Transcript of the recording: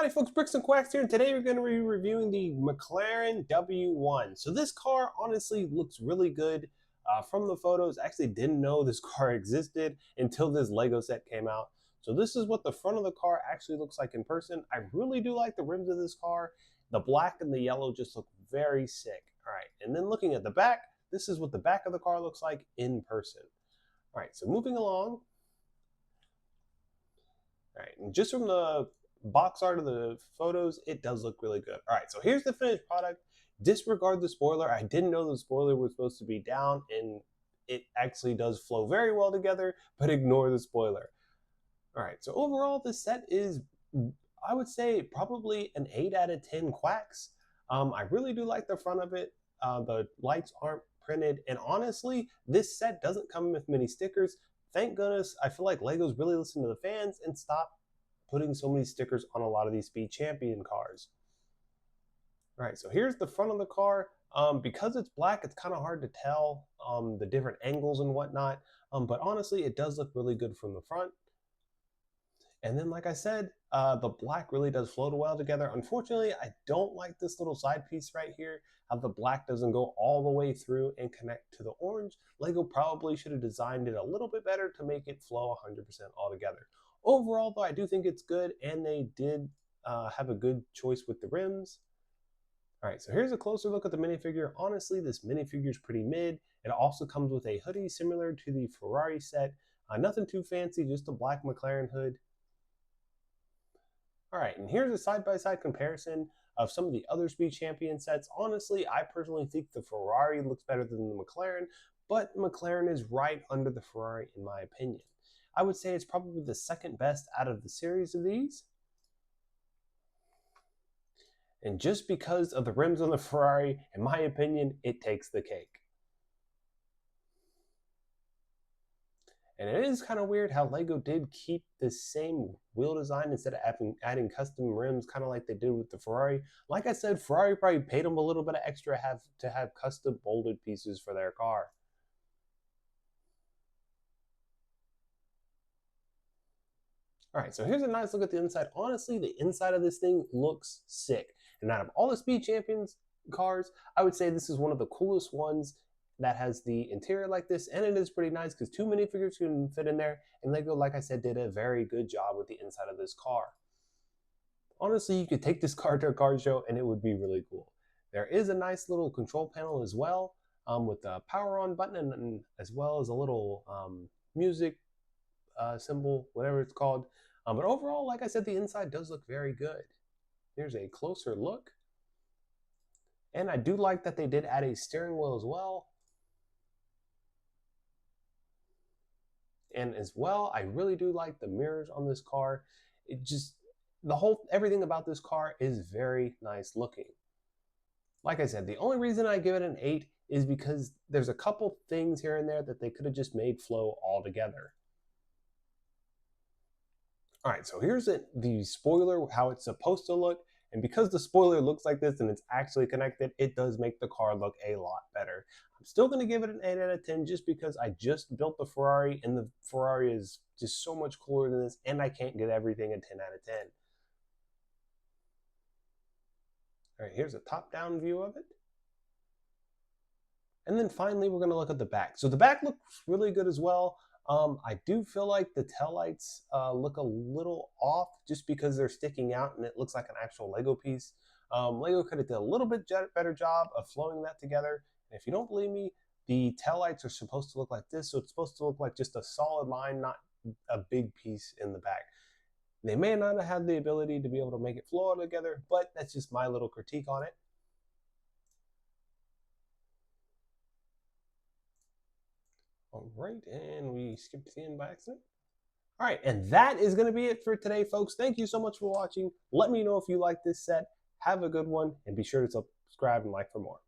Howdy folks, Bricks and Quacks here, and today we're going to be reviewing the McLaren W1. So this car honestly looks really good from the photos. I actually didn't know this car existed until this Lego set came out. So this is what the front of the car actually looks like in person. I really do like the rims of this car. The black and the yellow just look very sick. All right, and then looking at the back, this is what the back of the car looks like in person. All right, so moving along. All right, and just from the box art of the photos, it does look really good. All right, so here's the finished product. Disregard the spoiler. I didn't know the spoiler was supposed to be down, and it actually does flow very well together, but ignore the spoiler. All right, so overall, this set is, I would say, probably an 8 out of 10 quacks. I really do like the front of it. The lights aren't printed, and honestly, this set doesn't come with many stickers. Thank goodness. I feel like Lego's really listened to the fans and stopped putting so many stickers on a lot of these Speed Champion cars. All right, so here's the front of the car. Because it's black, it's kind of hard to tell the different angles and whatnot. But honestly, it does look really good from the front. And then, like I said, the black really does float well together. Unfortunately, I don't like this little side piece right here, how the black doesn't go all the way through and connect to the orange. Lego probably should have designed it a little bit better to make it flow 100% altogether. Overall, though, I do think it's good, and they did have a good choice with the rims. All right, so here's a closer look at the minifigure. Honestly, this minifigure is pretty mid. It also comes with a hoodie similar to the Ferrari set. Nothing too fancy, just a black McLaren hood. All right, and here's a side-by-side comparison of some of the other Speed Champion sets. Honestly, I personally think the Ferrari looks better than the McLaren, but McLaren is right under the Ferrari in my opinion. I would say it's probably the second best out of the series of these. And just because of the rims on the Ferrari, in my opinion, it takes the cake. And it is kind of weird how Lego did keep the same wheel design instead of adding custom rims, kind of like they did with the Ferrari. Like I said, Ferrari probably paid them a little bit of extra to have custom molded pieces for their car. All right, so here's a nice look at the inside. Honestly, the inside of this thing looks sick. And out of all the Speed Champions cars, I would say this is one of the coolest ones that has the interior like this, and it is pretty nice because two minifigures can fit in there, and Lego, like I said, did a very good job with the inside of this car. Honestly, you could take this car to a car show and it would be really cool. There is a nice little control panel as well, with the power on button, and as well as a little music symbol, whatever it's called. But overall, like I said, the inside does look very good. Here's a closer look. And I do like that they did add a steering wheel as well. And as well, I really do like the mirrors on this car. It just, everything about this car is very nice looking. Like I said, the only reason I give it an 8 is because there's a couple things here and there that they could have just made flow all together. All right, so here's the spoiler, how it's supposed to look. And because the spoiler looks like this and it's actually connected, it does make the car look a lot better. I'm still going to give it an 8 out of 10 just because I just built the Ferrari, and the Ferrari is just so much cooler than this, and I can't get everything a 10 out of 10. All right, here's a top-down view of it. And then finally, we're going to look at the back. So the back looks really good as well. I do feel like the taillights look a little off just because they're sticking out and it looks like an actual Lego piece. Lego could have done a little bit better job of flowing that together. And if you don't believe me, the taillights are supposed to look like this. So it's supposed to look like just a solid line, not a big piece in the back. They may not have had the ability to be able to make it flow all together, but that's just my little critique on it. All right, and we skipped the end by accident. All right, and that is going to be it for today, folks. Thank you so much for watching. Let me know if you like this set. Have a good one, and be sure to subscribe and like for more.